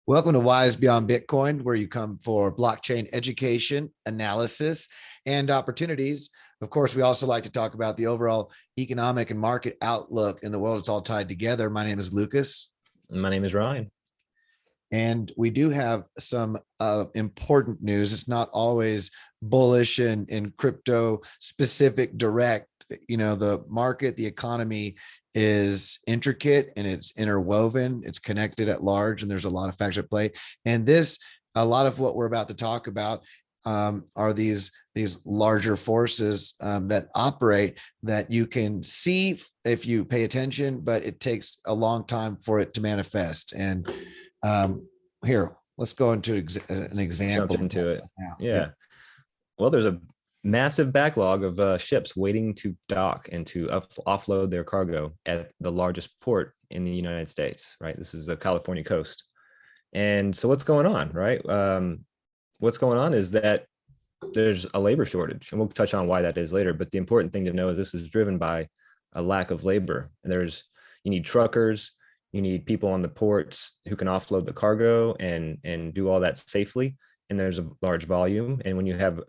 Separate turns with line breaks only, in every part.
Welcome to Wise Beyond Bitcoin, where you come for blockchain education, analysis, and opportunities. Of course, we also like to talk about the overall economic and market outlook in the world. It's all tied together. My name is Lucas.
My name is Ryan.
And we do have some important news. It's not always bullish and crypto specific direct. You know, the market, the economy is intricate and it's interwoven, it's connected at large, and there's a lot of factors at play. And a lot of what we're about to talk about are these larger forces that operate that you can see if you pay attention, but it takes a long time for it to manifest. And here, let's go into an example.
Jump into it. Yeah. Well, there's a massive backlog of ships waiting to dock and to offload their cargo at the largest port in the United States, right? This is the California coast. And so what's going on, right? What's going on is that there's a labor shortage, and we'll touch on why that is later. But the important thing to know is this is driven by a lack of labor. And you need truckers, you need people on the ports who can offload the cargo and do all that safely. And there's a large volume. And when you have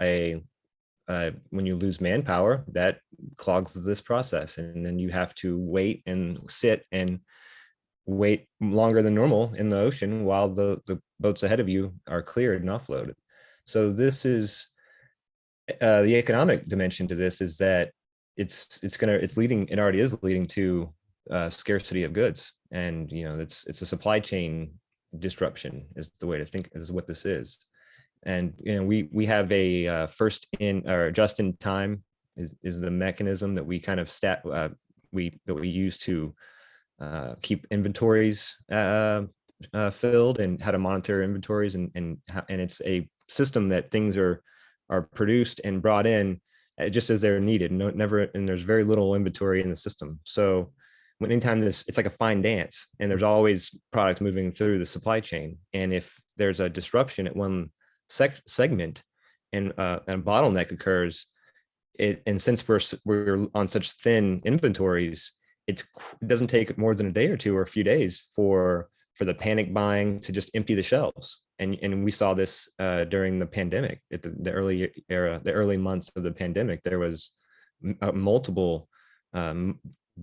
when you lose manpower, that clogs this process, and then you have to wait and sit and wait longer than normal in the ocean while the boats ahead of you are cleared and offloaded. So this is the economic dimension to this, is that it already is leading to scarcity of goods, and it's a supply chain disruption is the way to think, is what this is. And we have a first in or just in time is the mechanism that we kind of we use to keep inventories filled, and how to monitor inventories, and it's a system that things are produced and brought in just as they're needed. And there's very little inventory in the system. So anytime it's like a fine dance, and there's always product moving through the supply chain. And if there's a disruption at one segment and a bottleneck occurs, and since we're on such thin inventories, it doesn't take more than a day or two or a few days for the panic buying to just empty the shelves. And we saw this during the pandemic, at the early months of the pandemic. There was multiple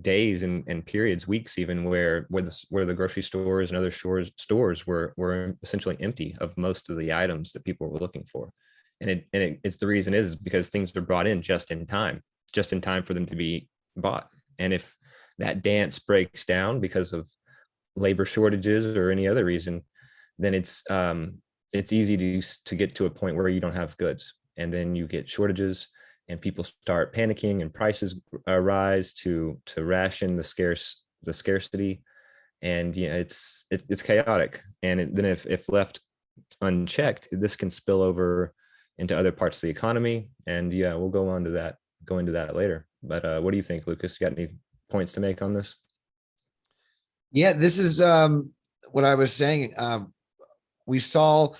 days and periods, weeks even, where the grocery stores and other stores were essentially empty of most of the items that people were looking for. And it's the reason is because things are brought in just in time for them to be bought. And if that dance breaks down because of labor shortages or any other reason, then it's easy to get to a point where you don't have goods, and then you get shortages, and people start panicking, and prices rise to ration the scarcity. And it's chaotic. And then if left unchecked, this can spill over into other parts of the economy. And we'll go into that later. But what do you think, Lucas? You got any points to make on this?
Yeah, this is what I was saying. We saw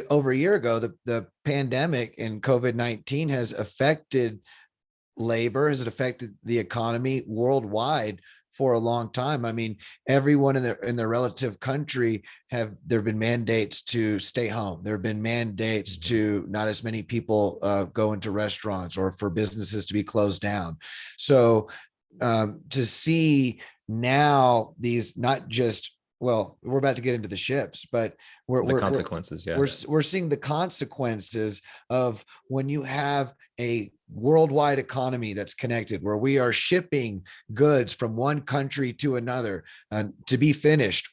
over a year ago, the pandemic and COVID-19 has affected labor, has it affected the economy worldwide for a long time. I mean, everyone in their relative country there have been mandates to stay home. There have been mandates to not as many people go into restaurants, or for businesses to be closed down. So to see now these, not just, well, we're about to get into the ships, but we're seeing the consequences of when you have a worldwide economy that's connected, where we are shipping goods from one country to another to be finished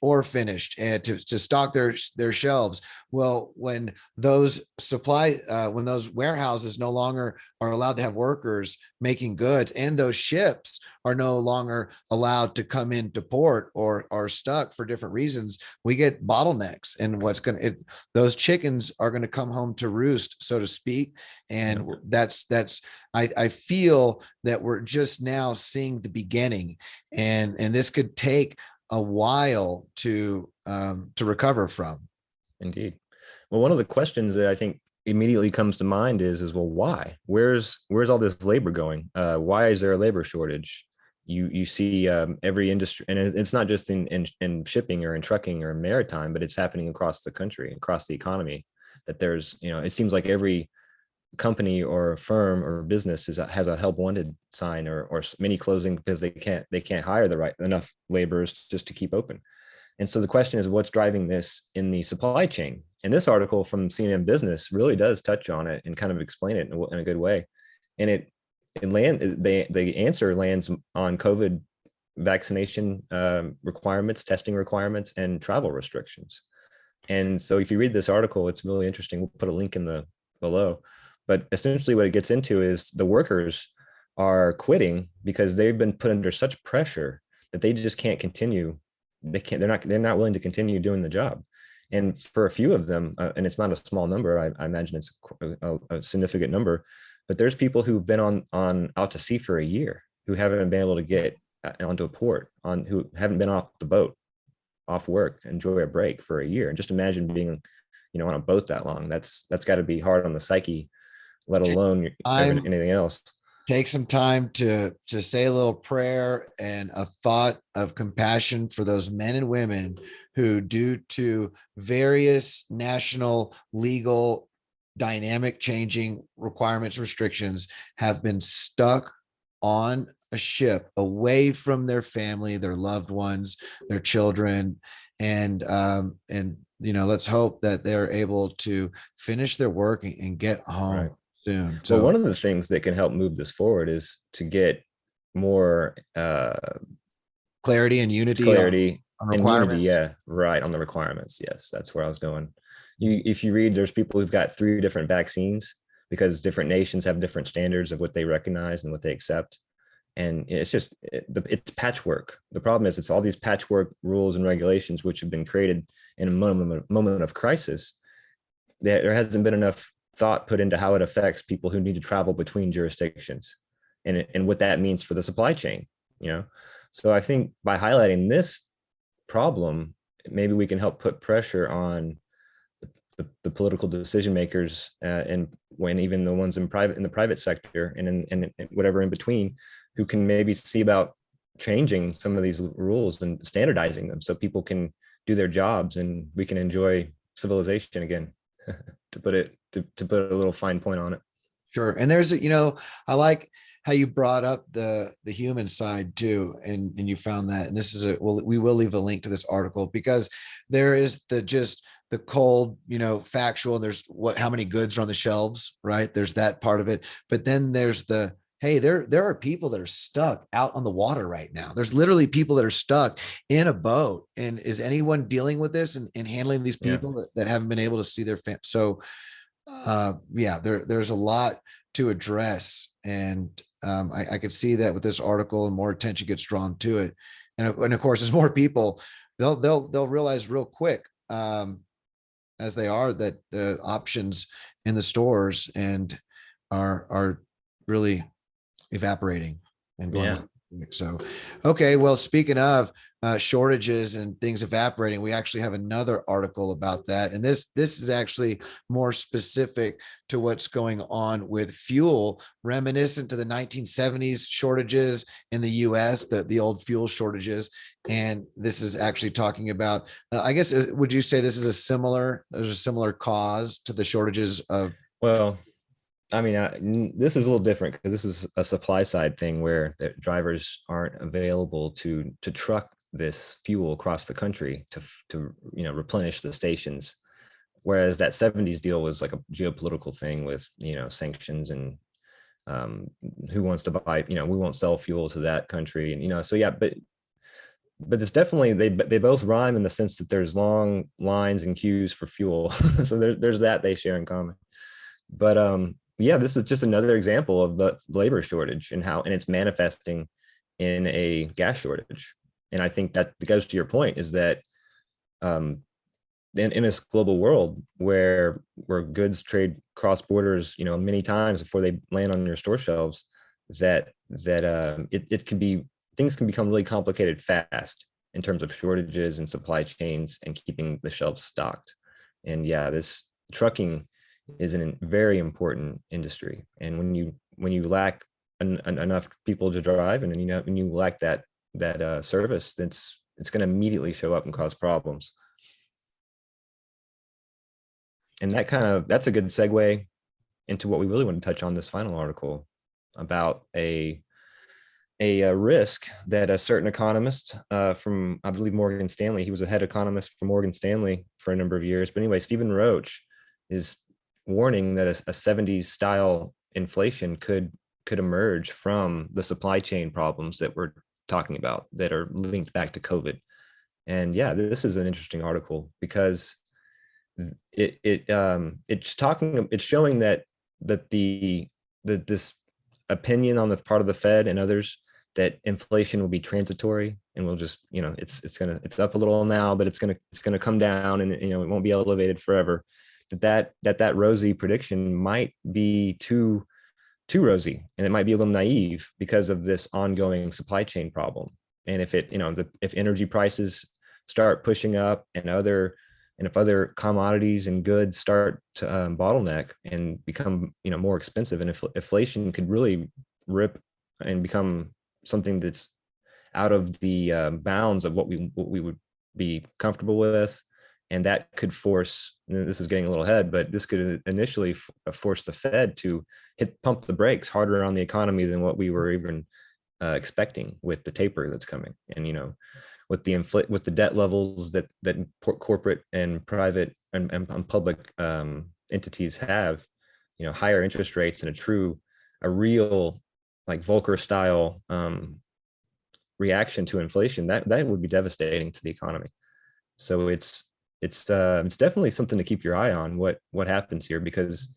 and to stock their shelves. Well, when those when those warehouses no longer are allowed to have workers making goods, and those ships are no longer allowed to come into port or are stuck for different reasons, we get bottlenecks. And those chickens are going to come home to roost, so to speak. And I feel that we're just now seeing the beginning, and this could take a while to recover from.
Indeed. Well, one of the questions that I think immediately comes to mind is well, why? Where's all this labor going? Why is there a labor shortage? you see every industry, and it's not just in shipping or in trucking or maritime, but it's happening across the country, across the economy. That there's, it seems like every company or firm or business has a help wanted sign, or many closing because they can't hire the right enough laborers just to keep open. And so the question is, what's driving this in the supply chain? And this article from CNN Business really does touch on it and kind of explain it in a good way. And the answer lands on COVID vaccination requirements, testing requirements, and travel restrictions. And so if you read this article, it's really interesting. We'll put a link in the below. But essentially what it gets into is the workers are quitting because they've been put under such pressure that they just can't continue. They're not willing to continue doing the job. And for a few of them, and it's not a small number, I imagine it's a significant number, but there's people who've been on out to sea for a year who haven't been able to get onto a port, who haven't been off the boat, off work, enjoy a break for a year. And just imagine being, on a boat that long. That's got to be hard on the psyche, let alone anything else.
Take some time to say a little prayer and a thought of compassion for those men and women who, due to various national legal dynamic changing requirements, restrictions, have been stuck on a ship away from their family, their loved ones, their children. And let's hope that they're able to finish their work and get home.
Right.
Soon.
So one of the things that can help move this forward is to get more
clarity and unity on requirements.
Yeah, right, on the requirements. Yes, that's where I was going. If you read, there's people who've got 3 different vaccines because different nations have different standards of what they recognize and what they accept. And it's just, it's patchwork. The problem is it's all these patchwork rules and regulations which have been created in a moment of crisis. There hasn't been enough thought put into how it affects people who need to travel between jurisdictions and what that means for the supply chain. So I think by highlighting this problem, maybe we can help put pressure on the political decision makers, and when even the ones in the private sector and whatever in between, who can maybe see about changing some of these rules and standardizing them so people can do their jobs and we can enjoy civilization again. to put a little fine point on it.
Sure. And there's I like how you brought up the human side too, and you found that, and this is we will leave a link to this article because there is the cold, factual, and there's how many goods are on the shelves, right? There's that part of it, but then there's hey, there are people that are stuck out on the water right now. There's literally people that are stuck in a boat. And is anyone dealing with this and handling these people that haven't been able to see their family? So there's a lot to address. And I could see that with this article, and more attention gets drawn to it. And of course, as more people, they'll realize real quick, as they are, that the options in the stores and are really evaporating and going. So, okay. Well, speaking of shortages and things evaporating, we actually have another article about that. And this is actually more specific to what's going on with fuel, reminiscent to the 1970s shortages in the US, the old fuel shortages. And this is actually talking about, I guess, would you say this is there's a similar cause to the shortages of?
Well, I mean, this is a little different because this is a supply side thing where the drivers aren't available to truck this fuel across the country to replenish the stations. Whereas that 70s deal was like a geopolitical thing with, sanctions and who wants to buy, we won't sell fuel to that country. And, so yeah, but it's definitely, they both rhyme in the sense that there's long lines and queues for fuel. So there's that they share in common. But this is just another example of the labor shortage and it's manifesting in a gas shortage. And I think that goes to your point, is that in this global world where goods trade cross borders, many times before they land on your store shelves, that things can become really complicated fast in terms of shortages and supply chains and keeping the shelves stocked. And this trucking is a very important industry. And when you lack enough people to drive, and you know, when you lack that service, it's going to immediately show up and cause problems. And that's a good segue into what we really want to touch on this final article about a risk that a certain economist from, I believe, Morgan Stanley, he was a head economist for Morgan Stanley for a number of years. But anyway, Stephen Roach is warning that a 70s style inflation could emerge from the supply chain problems that we're talking about that are linked back to COVID. And yeah, this is an interesting article because it's showing that this opinion on the part of the Fed and others that inflation will be transitory and we'll just, you know, it's up a little now, but it's gonna come down, and you know, it won't be elevated forever. That rosy prediction might be too rosy, and it might be a little naive because of this ongoing supply chain problem. And if if energy prices start pushing up and if other commodities and goods start to bottleneck and become, you know, more expensive, and if inflation could really rip and become something that's out of the bounds of what we would be comfortable with, and that could force, this is getting a little ahead, but this could initially force the Fed to pump the brakes harder on the economy than what we were even expecting with the taper that's coming. And, you know, with the debt levels that corporate and private and public entities have, you know, higher interest rates and a real like Volcker style reaction to inflation, that would be devastating to the economy. So it's definitely something to keep your eye on, what happens here, because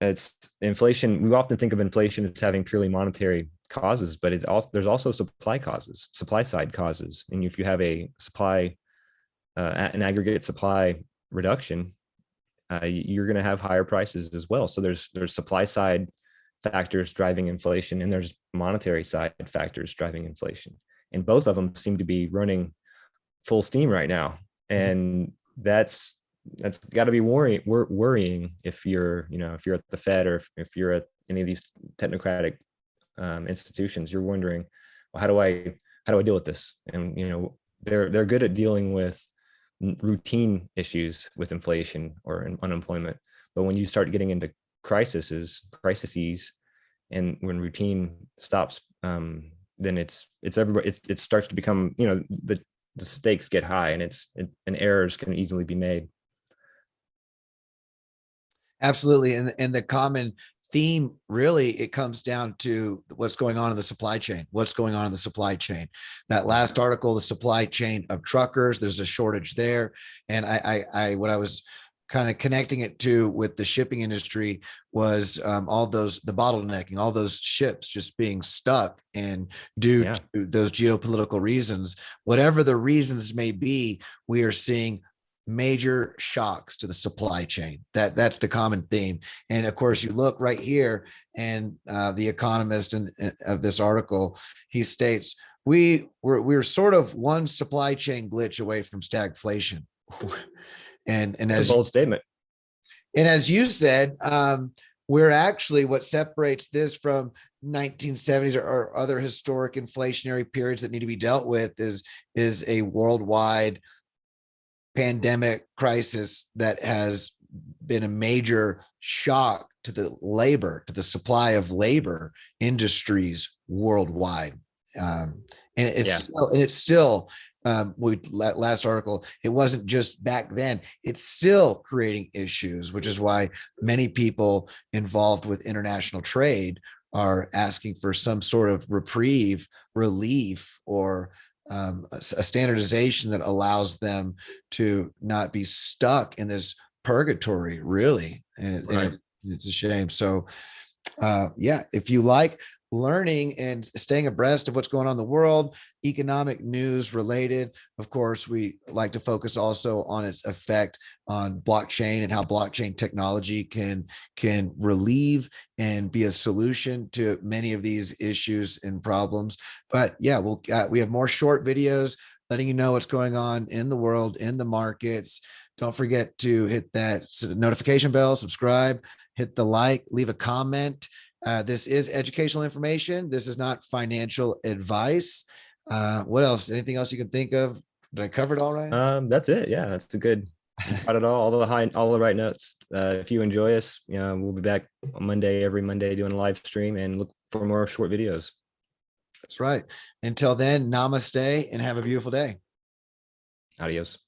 it's inflation. We often think of inflation as having purely monetary causes, but there's also supply side causes. And if you have an aggregate supply reduction, you're going to have higher prices as well. So there's supply side factors driving inflation, and there's monetary side factors driving inflation, and both of them seem to be running full steam right now. And that's got to be worrying if you're at the Fed, or if you're at any of these technocratic institutions. You're wondering, well, how do I deal with this? And you know, they're good at dealing with routine issues with inflation or unemployment, but when you start getting into crises, and when routine stops, then it's everybody. It starts to become, you know, the stakes get high, and and errors can easily be made.
Absolutely. And the common theme, really, it comes down to what's going on in the supply chain. That last article, the supply chain of truckers, there's a shortage there. And what I was kind of connecting it to with the shipping industry was the bottlenecking, all those ships just being stuck, and due to those geopolitical reasons, whatever the reasons may be, we are seeing major shocks to the supply chain. That's the common theme. And of course, you look right here, and the economist of this article, he states, we're sort of one supply chain glitch away from stagflation. and
That's a bold statement.
And as you said, we're actually, what separates this from 1970s or other historic inflationary periods that need to be dealt with is a worldwide pandemic crisis that has been a major shock to the supply of labor industries worldwide. And it's still last article, it wasn't just back then, it's still creating issues, which is why many people involved with international trade are asking for some sort of relief, or a standardization that allows them to not be stuck in this purgatory, really. And it's a shame. So if you like learning and staying abreast of what's going on in the world, economic news related, of course, we like to focus also on its effect on blockchain and how blockchain technology can relieve and be a solution to many of these issues and problems. But yeah, we have more short videos letting you know what's going on in the world, in the markets. Don't forget to hit that notification bell, subscribe, hit the like, leave a comment. This is educational information. This is not financial advice. What else? Anything else you can think of? Did I cover it all right?
That's it. Yeah, that's a good. You got it all the right notes. If you enjoy us, we'll be back on Monday, every Monday, doing a live stream, and look for more short videos.
That's right. Until then, namaste and have a beautiful day.
Adios.